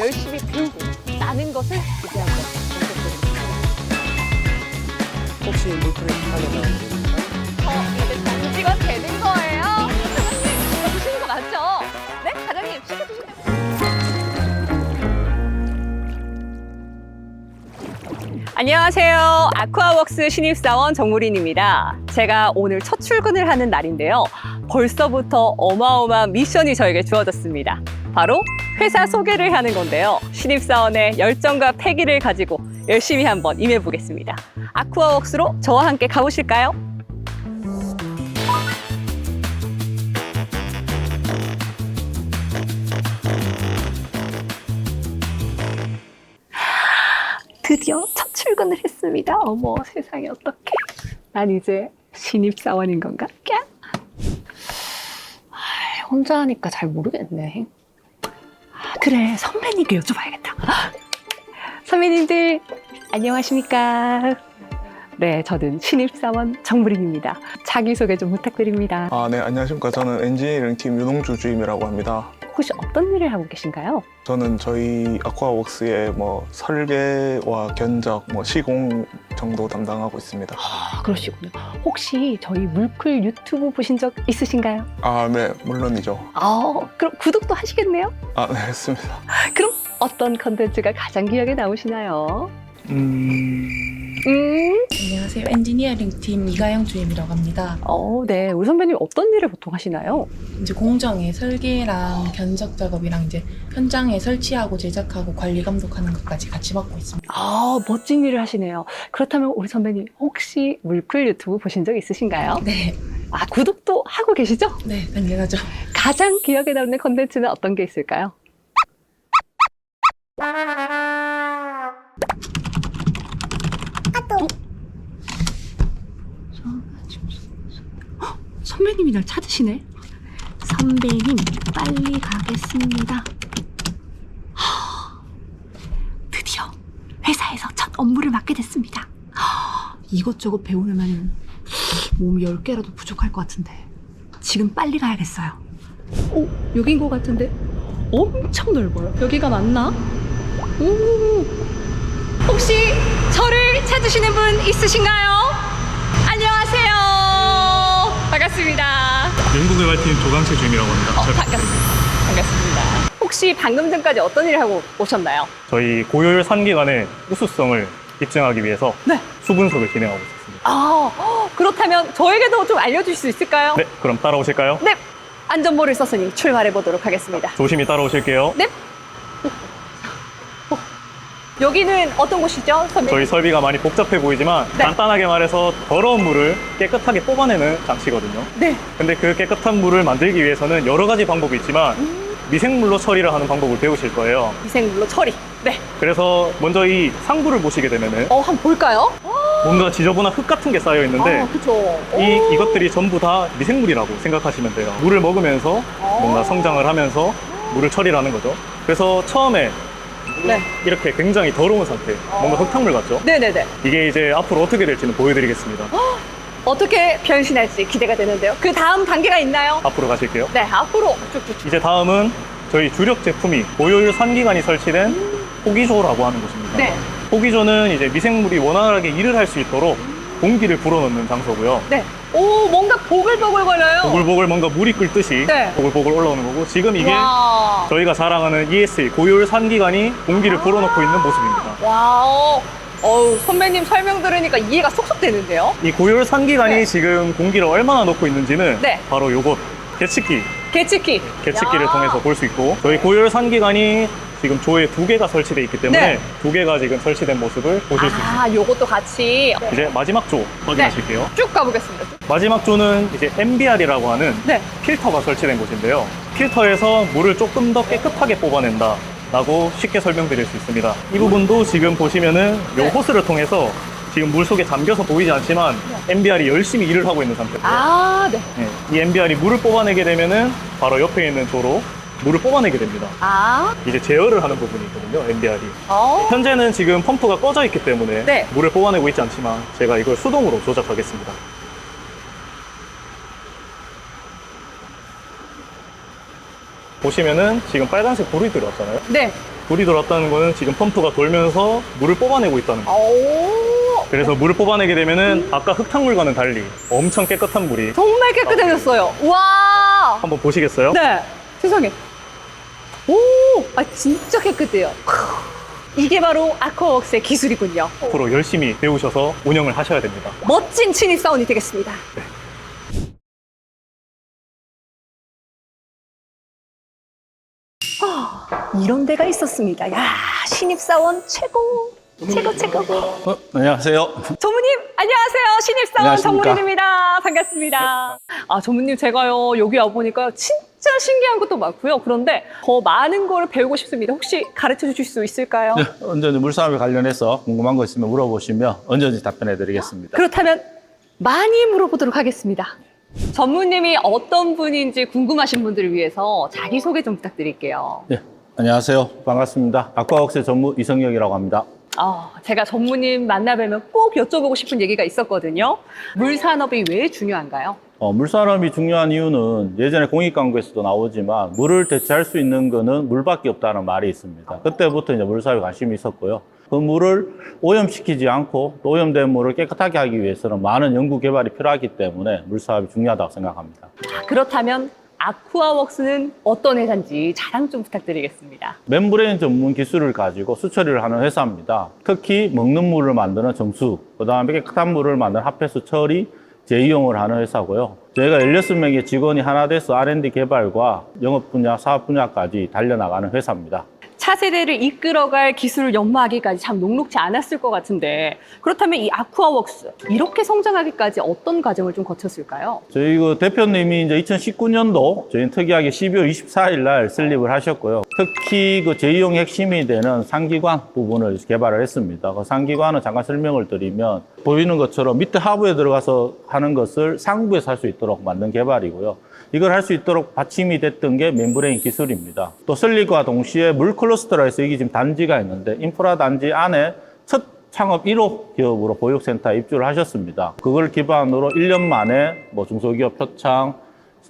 열심히 들고 나는 것을 이제 한번 본격적으로 혹시 물풀이 하게 나오는지 이제 단지가 되는 거예요. 사장님, 시켜주시는 거 맞죠? 네? 사장님, 시켜주신다고. 안녕하세요. 아쿠아웍스 신입사원 정무린입니다. 제가 오늘 첫 출근을 하는 날인데요. 벌써부터 어마어마한 미션이 저에게 주어졌습니다. 바로 회사 소개를 하는 건데요. 신입사원의 열정과 패기를 가지고 열심히 한번 임해보겠습니다. 아쿠아웍스로 저와 함께 가보실까요? 드디어 첫 출근을 했습니다. 어머 세상에 어떡해. 난 이제 신입사원인 건가? 혼자 하니까 잘 모르겠네. 그래, 선배님께 여쭤봐야겠다. 선배님들 안녕하십니까? 네, 저는 신입사원 정무린입니다. 자기소개 좀 부탁드립니다. 네, 안녕하십니까. 저는 엔지니어링팀 윤홍주 주임이라고 합니다. 혹시 어떤 일을 하고 계신가요? 저는 저희 아쿠아웍스의 설계와 견적, 시공 정도 담당하고 있습니다. 그러시군요. 혹시 저희 물풀 유튜브 보신 적 있으신가요? 네, 물론이죠. 그럼 구독도 하시겠네요? 네, 했습니다. 그럼 어떤 컨텐츠가 가장 기억에 남으시나요? 안녕하세요. 엔지니어링 팀 이가영 주임이라고 합니다. 네. 우리 선배님 어떤 일을 보통 하시나요? 이제 공정의 설계랑 견적 작업이랑 이제 현장에 설치하고 제작하고 관리 감독하는 것까지 같이 맡고 있습니다. 멋진 일을 하시네요. 그렇다면 우리 선배님 혹시 물풀 유튜브 보신 적 있으신가요? 네, 구독도 하고 계시죠? 네, 당연하죠. 가장 기억에 남는 컨텐츠는 어떤 게 있을까요? 선배님이 날 찾으시네. 선배님 빨리 가겠습니다. 드디어 회사에서 첫 업무를 맡게 됐습니다. 이것저것 배우려면 몸 10개라도 부족할 것 같은데 지금 빨리 가야겠어요. 여긴 것 같은데 엄청 넓어요. 여기가 맞나? 혹시 저를 찾으시는 분 있으신가요? 안녕하세요. 반갑습니다. 연구개발팀 조강채 주임이라고 합니다. 반갑습니다. 혹시 방금 전까지 어떤 일을 하고 오셨나요? 저희 고효율 산기관의 우수성을 입증하기 위해서 네. 수분석을 진행하고 있습니다. 그렇다면 저에게도 좀 알려주실 수 있을까요? 네, 그럼 따라오실까요? 네. 안전모를 썼으니 출발해 보도록 하겠습니다. 조심히 따라오실게요. 네. 여기는 어떤 곳이죠, 선배님? 저희 설비가 많이 복잡해 보이지만 네. 간단하게 말해서 더러운 물을 깨끗하게 뽑아내는 장치거든요. 네. 근데 그 깨끗한 물을 만들기 위해서는 여러 가지 방법이 있지만 미생물로 처리를 하는 방법을 배우실 거예요. 미생물로 처리. 네. 그래서 먼저 이 상부를 보시게 되면은 한번 볼까요? 뭔가 지저분한 흙 같은 게 쌓여 있는데 그렇죠. 이것들이 전부 다 미생물이라고 생각하시면 돼요. 물을 먹으면서 뭔가 성장을 하면서 물을 처리를 하는 거죠. 그래서 처음에 네. 이렇게 굉장히 더러운 상태, 뭔가 흙탕물 같죠? 네네네. 이게 이제 앞으로 어떻게 될지는 보여드리겠습니다. 어떻게 변신할지 기대가 되는데요. 그 다음 단계가 있나요? 앞으로 가실게요. 네, 앞으로 쭉쭉쭉. 이제 다음은 저희 주력 제품이 고효율 산기관이 설치된 포기조라고 하는 곳입니다. 네. 포기조는 이제 미생물이 원활하게 일을 할 수 있도록 공기를 불어넣는 장소고요. 네. 뭔가 보글보글 거려요. 보글보글 뭔가 물이 끓듯이 네. 보글보글 올라오는 거고, 지금 이게 와. 저희가 자랑하는 ESA 고효율 산기관이 공기를 불어넣고 있는 모습입니다. 와. 선배님 설명 들으니까 이해가 쏙쏙 되는데요. 이 고효율 산기관이 네. 지금 공기를 얼마나 넣고 있는지는 네. 바로 요것 개측기를 개측기. 통해서 볼 수 있고, 저희 고효율 산기관이 지금 조에 2개가 설치되어 있기 때문에 네. 2개가 지금 설치된 모습을 보실 수 있습니다. 요것도 같이 이제 마지막 조 확인하실게요. 쭉 가보겠습니다. 마지막 조는 이제 MBR이라고 하는 네. 필터가 설치된 곳인데요. 필터에서 물을 조금 더 깨끗하게 뽑아낸다 라고 쉽게 설명드릴 수 있습니다. 이 부분도 지금 보시면은 요 네. 호스를 통해서 지금 물 속에 잠겨서 보이지 않지만 MBR이 열심히 일을 하고 있는 상태입니다. 네. 네, 이 MBR이 물을 뽑아내게 되면은 바로 옆에 있는 조로 물을 뽑아내게 됩니다. 이제 제어를 하는 부분이 있거든요, MBR이. 현재는 지금 펌프가 꺼져 있기 때문에 네. 물을 뽑아내고 있지 않지만 제가 이걸 수동으로 조작하겠습니다. 보시면은 지금 빨간색 불이 들어왔잖아요. 네. 물이 들어왔다는 거는 지금 펌프가 돌면서 물을 뽑아내고 있다는 거예요. 오, 그래서 물을 뽑아내게 되면은 아까 흙탕물과는 달리 엄청 깨끗한 물이 정말 깨끗해졌어요. 와. 한번 보시겠어요? 네, 세상에. 오, 진짜 깨끗해요. 이게 바로 아쿠아웍스의 기술이군요. 앞으로 열심히 배우셔서 운영을 하셔야 됩니다. 멋진 신입사원이 되겠습니다. 이런 데가 있었습니다. 야, 신입사원 최고. 최고. 안녕하세요. 조무님, 안녕하세요. 신입사원 안녕하십니까. 정무린입니다. 반갑습니다. 조무님, 제가요, 여기 와보니까 진짜 신기한 것도 많고요. 그런데 더 많은 걸 배우고 싶습니다. 혹시 가르쳐 주실 수 있을까요? 네, 언제든지 물산업에 관련해서 궁금한 거 있으면 물어보시면 언제든지 답변해 드리겠습니다. 그렇다면 많이 물어보도록 하겠습니다. 전무님이 어떤 분인지 궁금하신 분들을 위해서 자기소개 좀 부탁드릴게요. 네, 안녕하세요. 반갑습니다. 아쿠아웍스 전무 이성혁이라고 합니다. 제가 전무님 만나뵈면 꼭 여쭤보고 싶은 얘기가 있었거든요. 물산업이 왜 중요한가요? 물산업이 중요한 이유는 예전에 공익광고에서도 나오지만 물을 대체할 수 있는 거는 물밖에 없다는 말이 있습니다. 그때부터 이제 물사업에 관심이 있었고요. 그 물을 오염시키지 않고 또 오염된 물을 깨끗하게 하기 위해서는 많은 연구 개발이 필요하기 때문에 물사업이 중요하다고 생각합니다. 그렇다면 아쿠아웍스는 어떤 회사인지 자랑 좀 부탁드리겠습니다. 멤브레인 전문 기술을 가지고 수처리를 하는 회사입니다. 특히 먹는 물을 만드는 정수, 그 다음에 깨끗한 물을 만드는 핫폐수 처리, 재이용을 하는 회사고요. 저희가 16명의 직원이 하나 돼서 R&D 개발과 영업 분야, 사업 분야까지 달려나가는 회사입니다. 차세대를 이끌어갈 기술을 연마하기까지 참 녹록지 않았을 것 같은데, 그렇다면 이 아쿠아웍스 이렇게 성장하기까지 어떤 과정을 좀 거쳤을까요? 저희 그 대표님이 이제 2019년도 저희는 특이하게 12월 24일 날 설립을 하셨고요. 특히 그 재이용 핵심이 되는 상기관 부분을 개발을 했습니다. 그 상기관은 잠깐 설명을 드리면 보이는 것처럼 밑에 하부에 들어가서 하는 것을 상부에서 할 수 있도록 만든 개발이고요. 이걸 할 수 있도록 받침이 됐던 게 멤브레인 기술입니다. 또 설립과 동시에 물 클러스터라 해서 이게 지금 단지가 있는데 인프라 단지 안에 첫 창업 1호 기업으로 보육센터에 입주를 하셨습니다. 그걸 기반으로 1년 만에 뭐 중소기업 표창,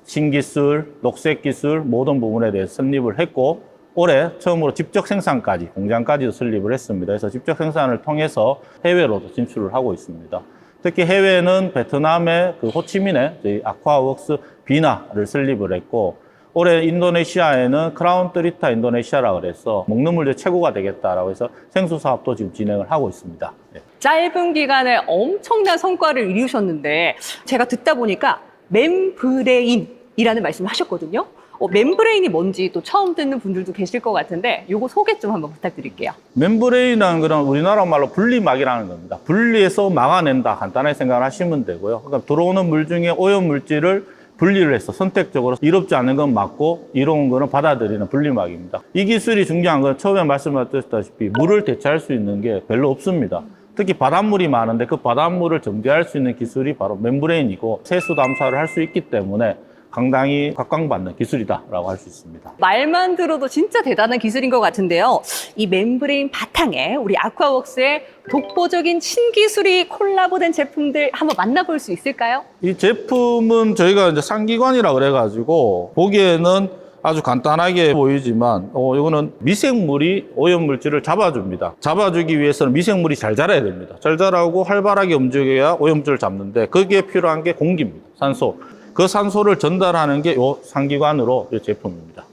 신기술, 녹색기술 모든 부분에 대해서 설립을 했고 올해 처음으로 직접 생산까지 공장까지도 설립을 했습니다. 그래서 직접 생산을 통해서 해외로도 진출을 하고 있습니다. 특히 해외는 베트남의 그 호치민에 저희 아쿠아웍스 비나를 설립을 했고 올해 인도네시아에는 크라운 트리타 인도네시아라 그래서 먹는 물의 최고가 되겠다라고 해서 생수 사업도 지금 진행을 하고 있습니다. 네. 짧은 기간에 엄청난 성과를 이루셨는데 제가 듣다 보니까 멤브레인이라는 말씀을 하셨거든요. 멤브레인이 뭔지 또 처음 듣는 분들도 계실 것 같은데 요거 소개 좀 한번 부탁드릴게요. 멤브레인이라는 건 우리나라 말로 분리막이라는 겁니다. 분리해서 막아낸다 간단하게 생각을 하시면 되고요. 그러니까 들어오는 물 중에 오염 물질을 분리를 해서 선택적으로 이롭지 않은 건 막고 이로운 거는 받아들이는 분리막입니다. 이 기술이 중요한 건 처음에 말씀드렸다시피 물을 대체할 수 있는 게 별로 없습니다. 특히 바닷물이 많은데 그 바닷물을 정제할 수 있는 기술이 바로 멤브레인이고 세수 담수를 할 수 있기 때문에 상당히 각광받는 기술이다라고 할 수 있습니다. 말만 들어도 진짜 대단한 기술인 것 같은데요. 이 멤브레인 바탕에 우리 아쿠아웍스의 독보적인 신기술이 콜라보된 제품들 한번 만나볼 수 있을까요? 이 제품은 저희가 이제 상기관이라 그래가지고 보기에는 아주 간단하게 보이지만 이거는 미생물이 오염물질을 잡아줍니다. 잡아주기 위해서는 미생물이 잘 자라야 됩니다. 잘 자라고 활발하게 움직여야 오염물질을 잡는데 거기에 필요한 게 공기입니다. 산소. 그 산소를 전달하는 게 이 상기관으로 이 제품입니다.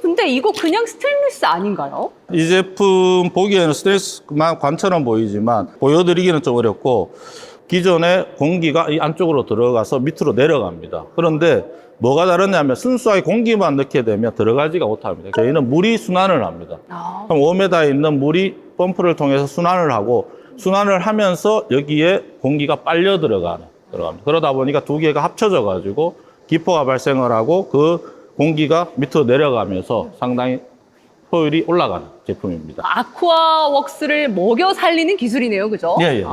근데 이거 그냥 스테인리스 아닌가요? 이 제품 보기에는 스테인리스만 관처럼 보이지만 보여드리기는 좀 어렵고 기존에 공기가 이 안쪽으로 들어가서 밑으로 내려갑니다. 그런데 뭐가 다르냐면 순수하게 공기만 넣게 되면 들어가지가 못합니다. 저희는 물이 순환을 합니다. 그럼 5m에 있는 물이 펌프를 통해서 순환을 하고 순환을 하면서 여기에 공기가 빨려 들어갑니다. 그러다 보니까 두 개가 합쳐져 가지고 기포가 발생을 하고 그 공기가 밑으로 내려가면서 상당히 효율이 올라가는 제품입니다. 아쿠아웍스를 먹여 살리는 기술이네요, 그죠? 예.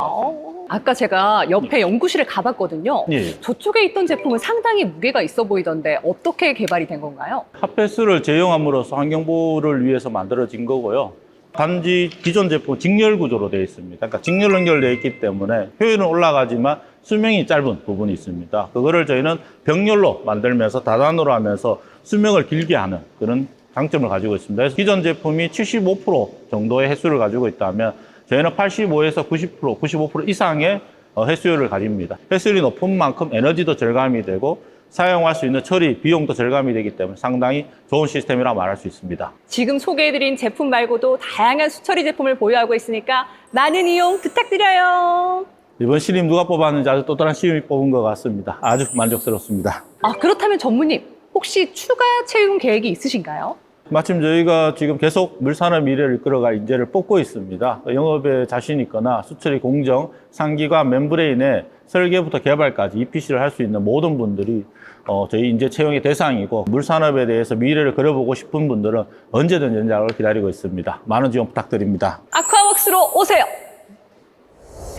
아까 제가 옆에 연구실에 가봤거든요. 예. 저쪽에 있던 제품은 상당히 무게가 있어 보이던데 어떻게 개발이 된 건가요? 핫폐수를 재이용함으로써 환경보호를 위해서 만들어진 거고요. 단지 기존 제품 직렬 구조로 되어 있습니다. 그러니까 직렬 연결되어 있기 때문에 효율은 올라가지만 수명이 짧은 부분이 있습니다. 그거를 저희는 병렬로 만들면서 다단으로 하면서 수명을 길게 하는 그런 장점을 가지고 있습니다. 그래서 기존 제품이 75% 정도의 횟수를 가지고 있다면 저희는 85에서 90%, 95% 이상의 횟수율을 가집니다. 횟수율이 높은 만큼 에너지도 절감이 되고 사용할 수 있는 처리 비용도 절감이 되기 때문에 상당히 좋은 시스템이라고 말할 수 있습니다. 지금 소개해드린 제품 말고도 다양한 수처리 제품을 보유하고 있으니까 많은 이용 부탁드려요. 이번 신임 누가 뽑았는지 아주 또 다른 신임이 뽑은 것 같습니다. 아주 만족스럽습니다. 그렇다면 전무님, 혹시 추가 채용 계획이 있으신가요? 마침 저희가 지금 계속 물산업 미래를 이끌어갈 인재를 뽑고 있습니다. 영업에 자신 있거나 수처리 공정, 상기관, 멤브레인의 설계부터 개발까지 EPC를 할 수 있는 모든 분들이 저희 인재 채용의 대상이고 물산업에 대해서 미래를 그려보고 싶은 분들은 언제든 연락을 기다리고 있습니다. 많은 지원 부탁드립니다. 아쿠아웍스로 오세요.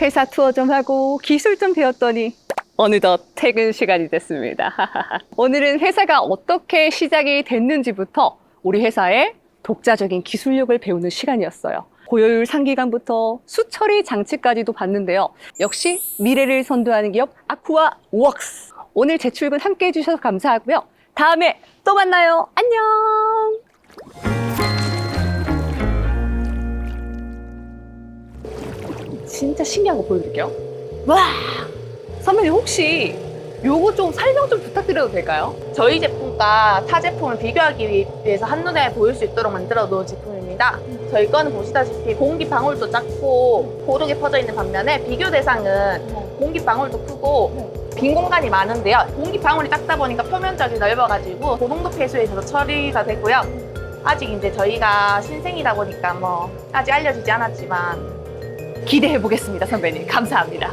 회사 투어 좀 하고 기술 좀 배웠더니 어느덧 퇴근 시간이 됐습니다. 오늘은 회사가 어떻게 시작이 됐는지부터 우리 회사의 독자적인 기술력을 배우는 시간이었어요. 고효율 상기관부터 수처리 장치까지도 봤는데요. 역시 미래를 선도하는 기업 아쿠아웍스. 오늘 재출근 함께 해주셔서 감사하고요. 다음에 또 만나요. 안녕. 진짜 신기한 거 보여드릴게요. 와! 선배님 혹시 요거 좀 설명 좀 부탁드려도 될까요? 저희 제품과 타 제품을 비교하기 위해서 한눈에 보일 수 있도록 만들어 놓은 제품입니다. 저희 거는 보시다시피 공기 방울도 작고 고르게 퍼져 있는 반면에 비교 대상은 공기 방울도 크고 빈 공간이 많은데요. 공기 방울이 작다 보니까 표면적이 넓어가지고 고농도 폐수에서 처리가 되고요. 아직 이제 저희가 신생이다 보니까 뭐 아직 알려지지 않았지만 기대해 보겠습니다, 선배님. 감사합니다.